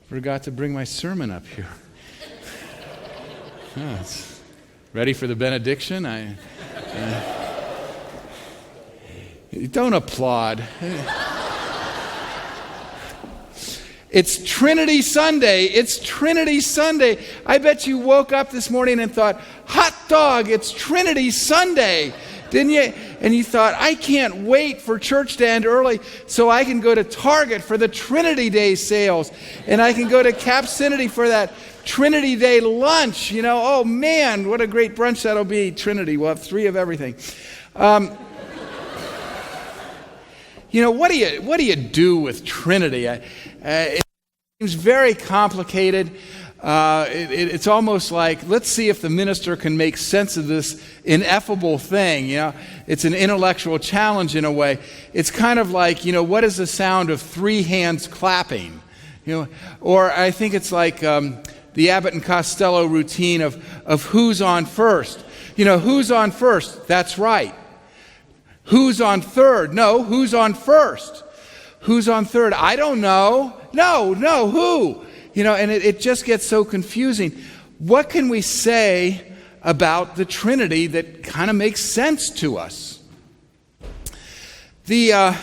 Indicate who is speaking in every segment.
Speaker 1: Forgot to bring my sermon up here. Ready for the benediction? Don't applaud. It's Trinity Sunday. It's Trinity Sunday. I bet you woke up this morning and thought, hot dog, it's Trinity Sunday. Didn't you? And you thought, I can't wait for church to end early so I can go to Target for the Trinity Day sales. And I can go to Capcinity for that Trinity Day lunch. Oh man, what a great brunch that'll be. Trinity, we'll have 3 of everything. What do you do with Trinity? It seems very complicated. It's almost like, let's see if the minister can make sense of this ineffable thing. It's an intellectual challenge in a way. It's kind of like, what is the sound of 3 hands clapping? Or I think it's like the Abbott and Costello routine of who's on first. Who's on first? That's right. Who's on third? No, who's on first? Who's on third? I don't know. No, who? And it just gets so confusing. What can we say about the Trinity that kind of makes sense to us? The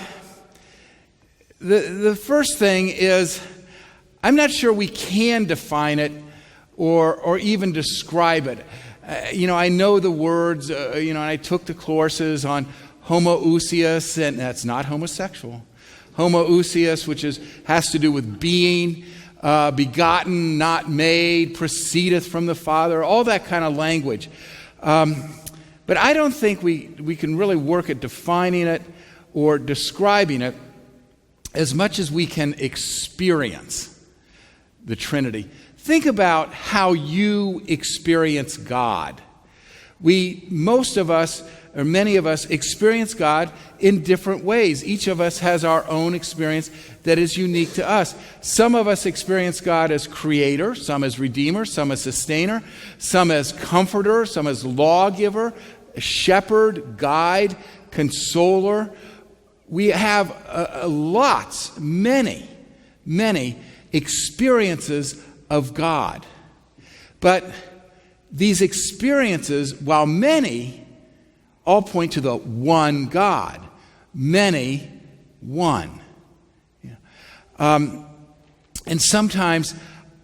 Speaker 1: first thing is, I'm not sure we can define it or even describe it. I know the words, and I took the courses on homoousios, and that's not homosexual. Homoousios, which has to do with being, begotten, not made, proceedeth from the Father, all that kind of language. But I don't think we can really work at defining it or describing it as much as we can experience the Trinity. Think about how you experience God. Most of us, or many of us, experience God in different ways. Each of us has our own experience that is unique to us. Some of us experience God as creator, some as redeemer, some as sustainer, some as comforter, some as lawgiver, shepherd, guide, consoler. We have many experiences of God. But these experiences, while many, all point to the one God. Many, one. And sometimes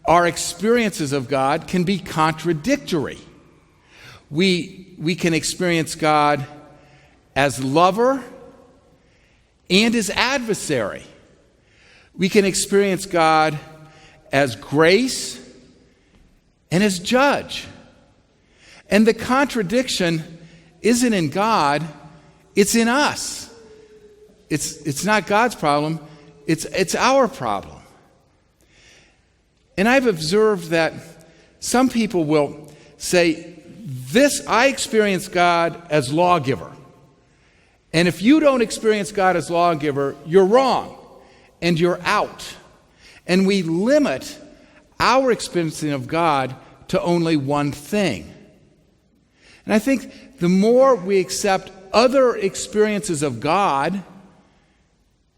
Speaker 1: our experiences of God can be contradictory. We can experience God as lover and as adversary. We can experience God as grace and as judge. And the contradiction isn't in God, it's in us. It's not God's problem, it's our problem. And I've observed that some people will say, I experience God as lawgiver. And if you don't experience God as lawgiver, you're wrong and you're out. And we limit our experiencing of God to only one thing. And I think the more we accept other experiences of God,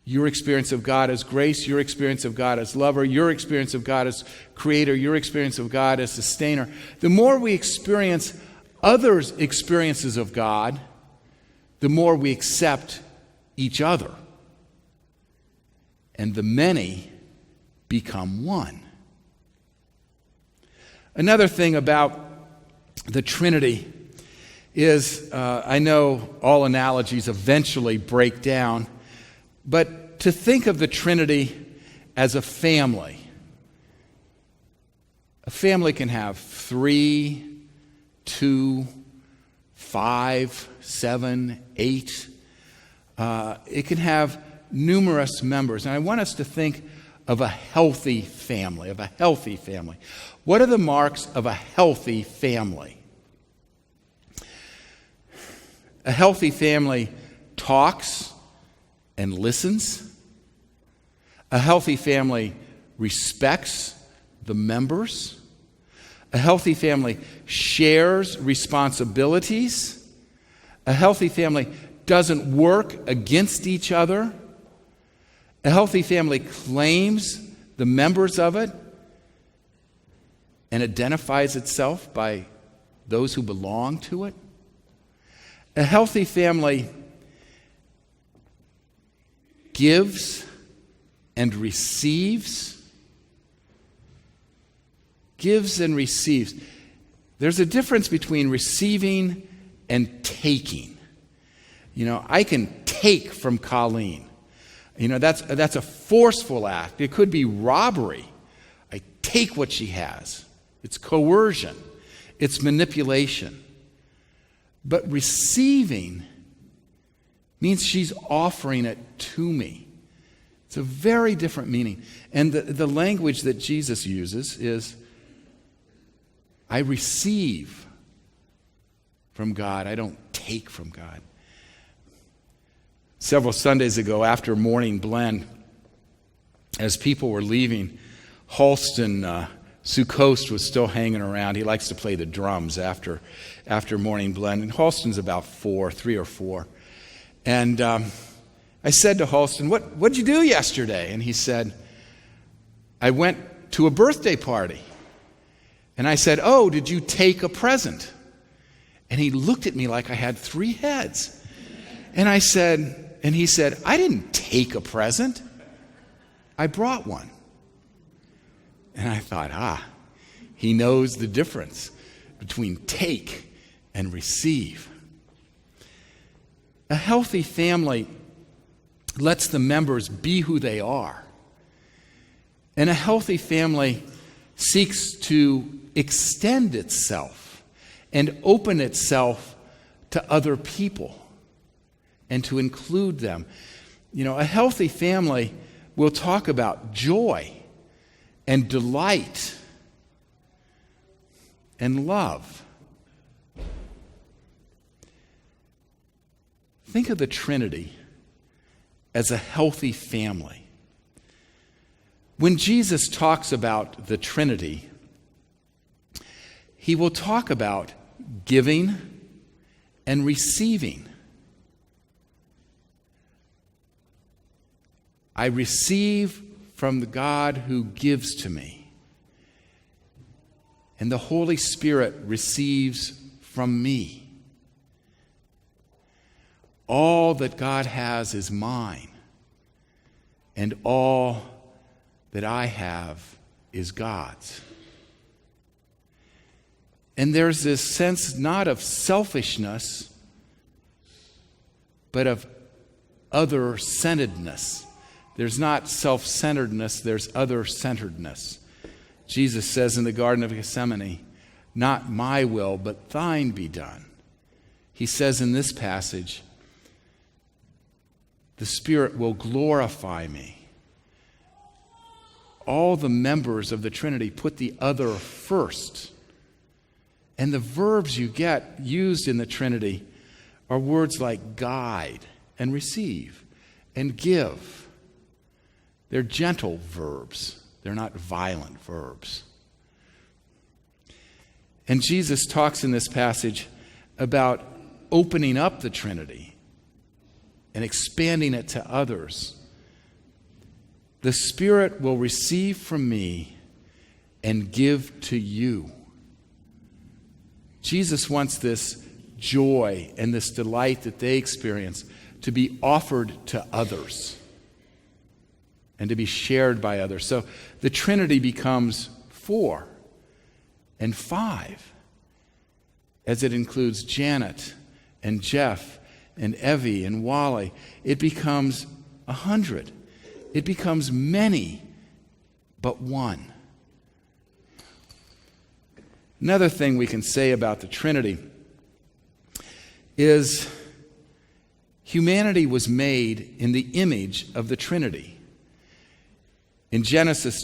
Speaker 1: your experience of God as grace, your experience of God as lover, your experience of God as creator, your experience of God as sustainer, the more we experience others' experiences of God, the more we accept each other. And the many become one. Another thing about the Trinity is, I know all analogies eventually break down, but to think of the Trinity as a family. A family can have 3, 2, 5, 7, 8. It can have numerous members. And I want us to think of a healthy family, What are the marks of a healthy family? A healthy family talks and listens. A healthy family respects the members. A healthy family shares responsibilities. A healthy family doesn't work against each other. A healthy family claims the members of it and identifies itself by those who belong to it. A healthy family gives and receives. Gives and receives. There's a difference between receiving and taking. I can take from Colleen. That's a forceful act. It could be robbery. I take what she has. It's coercion. It's manipulation. But receiving means she's offering it to me. It's a very different meaning. And the language that Jesus uses is, I receive from God. I don't take from God. Several Sundays ago, after morning blend, as people were leaving, Halston Sukost was still hanging around. He likes to play the drums after morning blend. And Halston's about 3 or 4. And I said to Halston, what'd you do yesterday? And he said, I went to a birthday party. And I said, oh, did you take a present? And he looked at me like I had 3 heads. And he said, I didn't take a present. I brought one. And I thought, he knows the difference between take and receive. A healthy family lets the members be who they are. And a healthy family seeks to extend itself and open itself to other people and to include them. A healthy family will talk about joy and delight and love. Think of the Trinity as a healthy family. When Jesus talks about the Trinity, he will talk about giving and receiving. I receive from the God who gives to me, and the Holy Spirit receives from me. All that God has is mine, and all that I have is God's. And there's this sense not of selfishness, but of other-centeredness. There's not self-centeredness, there's other-centeredness. Jesus says in the Garden of Gethsemane, not my will, but thine be done. He says in this passage, the Spirit will glorify me. All the members of the Trinity put the other first. And the verbs you get used in the Trinity are words like guide and receive and give. They're gentle verbs. They're not violent verbs. And Jesus talks in this passage about opening up the Trinity and expanding it to others. The Spirit will receive from me and give to you. Jesus wants this joy and this delight that they experience to be offered to others and to be shared by others. So the Trinity becomes 4 and 5, as it includes Janet and Jeff and Evie and Wally. It becomes 100. It becomes many, but one. Another thing we can say about the Trinity is humanity was made in the image of the Trinity. In Genesis,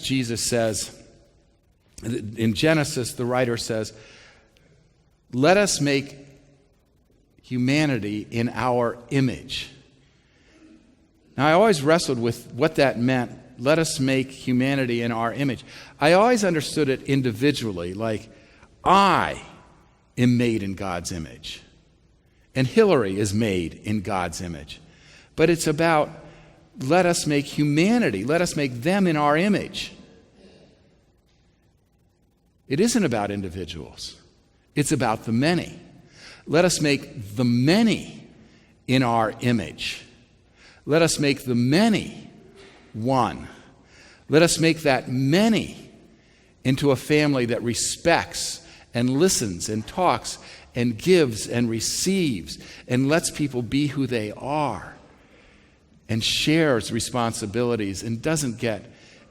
Speaker 1: the writer says, let us make humanity in our image. Now, I always wrestled with what that meant. Let us make humanity in our image. I always understood it individually, like I am made in God's image, and Hillary is made in God's image. But it's about let us make humanity, let us make them in our image. It isn't about individuals. It's about the many. Let us make the many in our image. Let us make the many one. Let us make that many into a family that respects and listens and talks and gives and receives and lets people be who they are and shares responsibilities and doesn't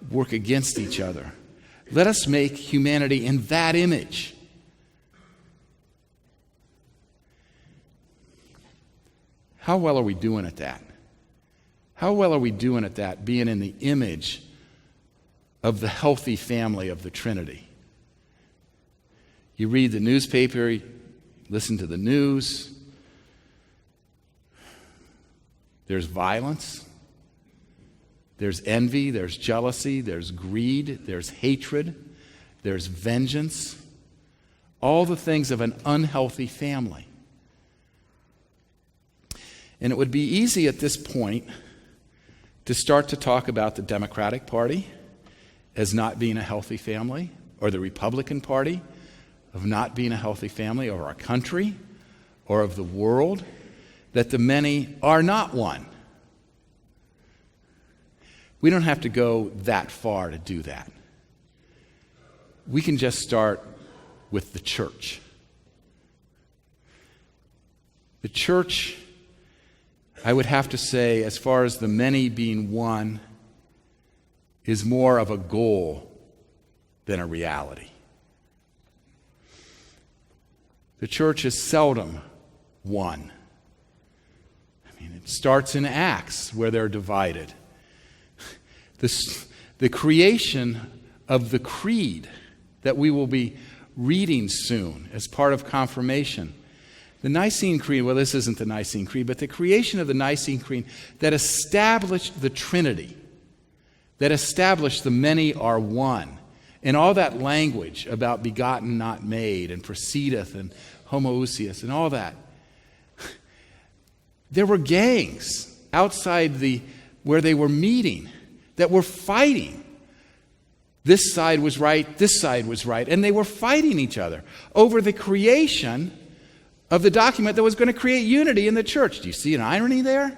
Speaker 1: work against each other. Let us make humanity in that image. How well are we doing at that? How well are we doing at that, being in the image of the healthy family of the Trinity? You read the newspaper, you listen to the news. There's violence. There's envy. There's jealousy. There's greed. There's hatred. There's vengeance. All the things of an unhealthy family. And it would be easy at this point to start to talk about the Democratic Party as not being a healthy family, or the Republican Party of not being a healthy family, or our country, or of the world, that the many are not one. We don't have to go that far to do that. We can just start with the church. The church, I would have to say, as far as the many being one, is more of a goal than a reality. The church is seldom one. I mean, it starts in Acts where they're divided. The creation of the creed that we will be reading soon as part of confirmation. The Nicene Creed, well, this isn't the Nicene Creed, but the creation of the Nicene Creed that established the Trinity, that established the many are one, and all that language about begotten, not made, and proceedeth, and homoousios, and all that. There were gangs outside where they were meeting that were fighting. This side was right, this side was right, and they were fighting each other over the creation of the document that was going to create unity in the church. Do you see an irony there?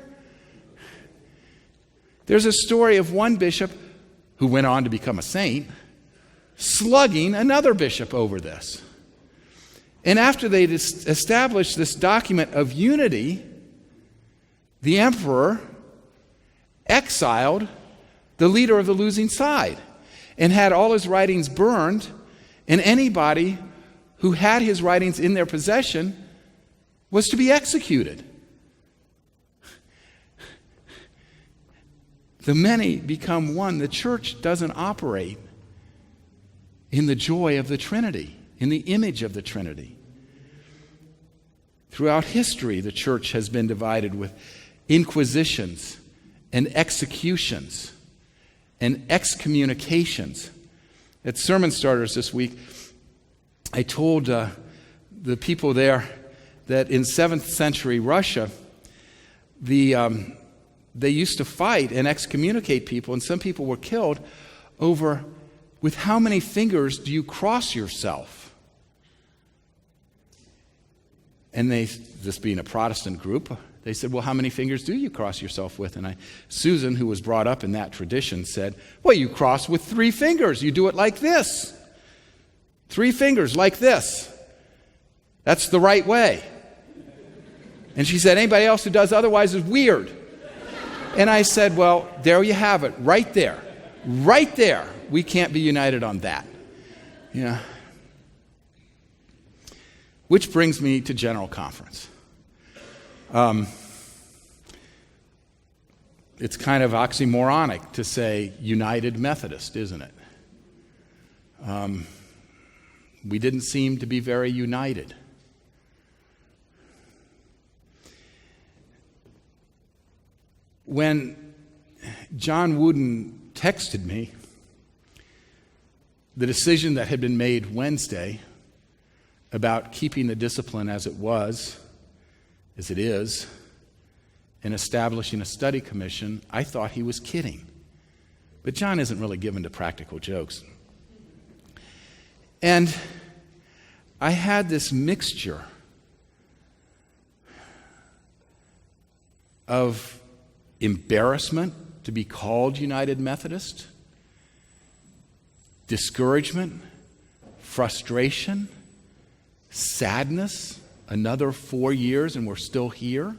Speaker 1: There's a story of one bishop who went on to become a saint slugging another bishop over this. And after they established this document of unity, the emperor exiled the leader of the losing side and had all his writings burned, and anybody who had his writings in their possession was to be executed. The many become one. The church doesn't operate in the joy of the Trinity, in the image of the Trinity. Throughout history, the church has been divided with inquisitions and executions and excommunications. At Sermon Starters this week, I told the people there that in 7th century Russia, they used to fight and excommunicate people, and some people were killed over, with how many fingers do you cross yourself? And this being a Protestant group, they said, well, how many fingers do you cross yourself with? And Susan, who was brought up in that tradition, said, well, you cross with 3 fingers. You do it like this. 3 fingers like this. That's the right way. And she said, anybody else who does otherwise is weird. And I said, well, there you have it, right there. Right there. We can't be united on that. Yeah. Which brings me to General Conference. It's kind of oxymoronic to say United Methodist, isn't it? We didn't seem to be very united. When John Wooden texted me the decision that had been made Wednesday about keeping the discipline as it is, and establishing a study commission, I thought he was kidding. But John isn't really given to practical jokes. And I had this mixture of embarrassment to be called United Methodist, discouragement, frustration, sadness. Another 4 years and we're still here.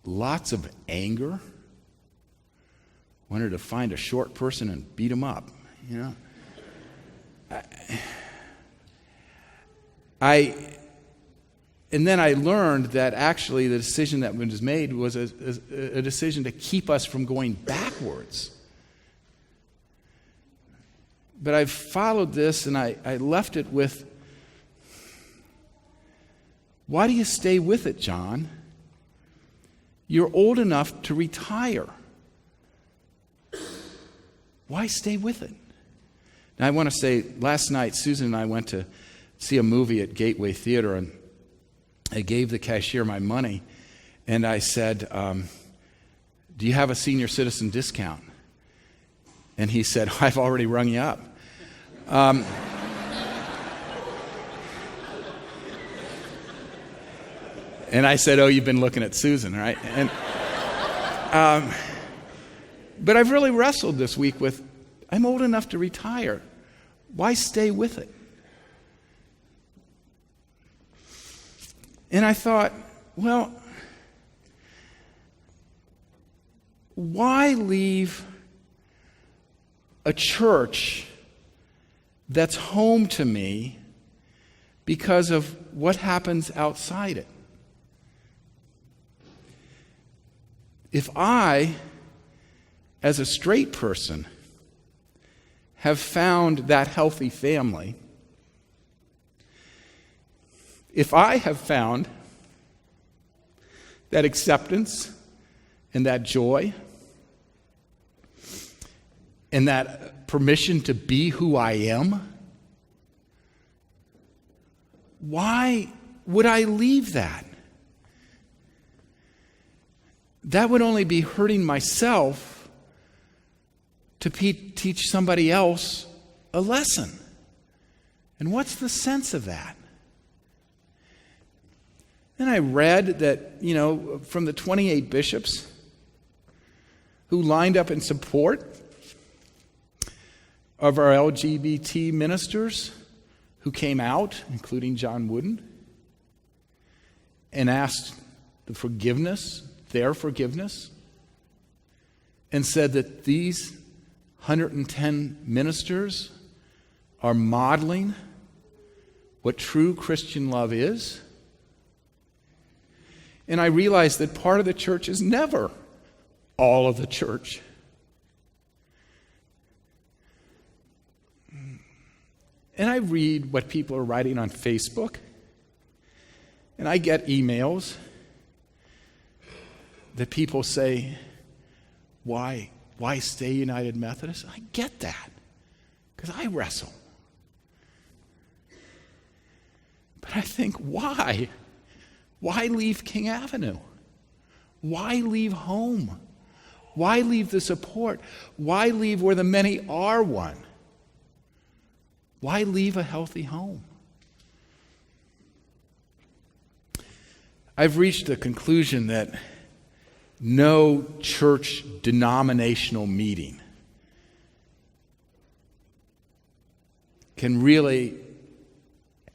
Speaker 1: Lots of anger. Wanted to find a short person and beat him up, you know. And then I learned that actually the decision that was made was a decision to keep us from going backwards. But I've followed this and I left it with, why do you stay with it, John? You're old enough to retire. Why stay with it? Now, I want to say, last night, Susan and I went to see a movie at Gateway Theater, and I gave the cashier my money, and I said, do you have a senior citizen discount? And he said, I've already rung you up. And I said, oh, you've been looking at Susan, right? And but I've really wrestled this week with, I'm old enough to retire. Why stay with it? And I thought, well, why leave a church that's home to me because of what happens outside it? If I, as a straight person, have found that healthy family, if I have found that acceptance and that joy and that permission to be who I am, why would I leave that? That would only be hurting myself to teach somebody else a lesson. And what's the sense of that? Then I read that, from the 28 bishops who lined up in support of our LGBT ministers who came out, including John Wooden, and asked their forgiveness, and said that these 110 ministers are modeling what true Christian love is. And I realized that part of the church is never all of the church. And I read what people are writing on Facebook, and I get emails that people say, why stay United Methodist? I get that, because I wrestle. But I think, why? Why leave King Avenue? Why leave home? Why leave the support? Why leave where the many are one? Why leave a healthy home? I've reached the conclusion that no church denominational meeting can really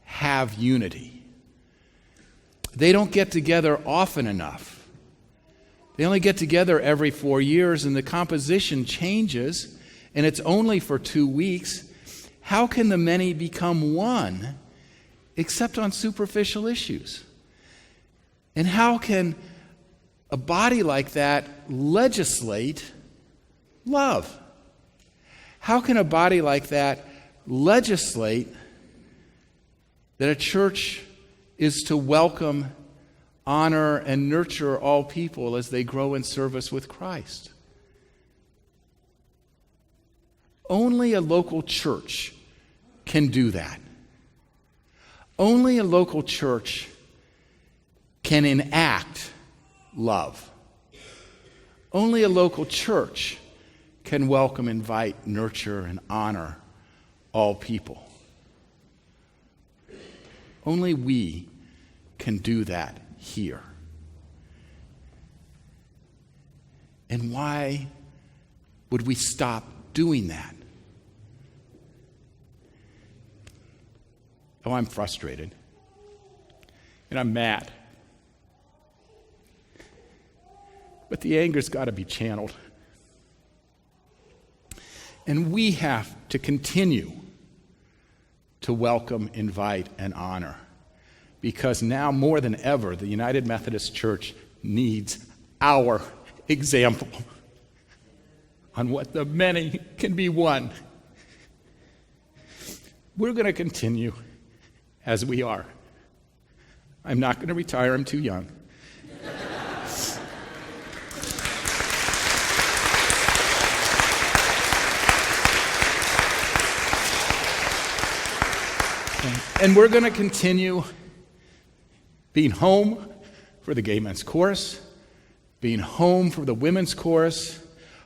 Speaker 1: have unity. They don't get together often enough. They only get together every 4 years, and the composition changes, and it's only for 2 weeks. How can the many become one except on superficial issues? And how can a body like that legislate love? How can a body like that legislate that a church is to welcome, honor, and nurture all people as they grow in service with Christ? Only a local church can do that. Only a local church can enact love. Only a local church can welcome, invite, nurture, and honor all people. Only we can do that here. And why would we stop doing that? Oh, I'm frustrated. And I'm mad. But the anger's got to be channeled. And we have to continue to welcome, invite, and honor. Because now more than ever, the United Methodist Church needs our example on what the many can be one. We're going to continue as we are. I'm not going to retire. I'm too young. And we're going to continue being home for the gay men's chorus, being home for the women's chorus,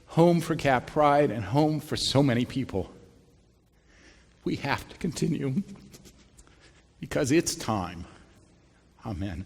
Speaker 1: home for Cat Pride, and home for so many people. We have to continue because it's time. Amen.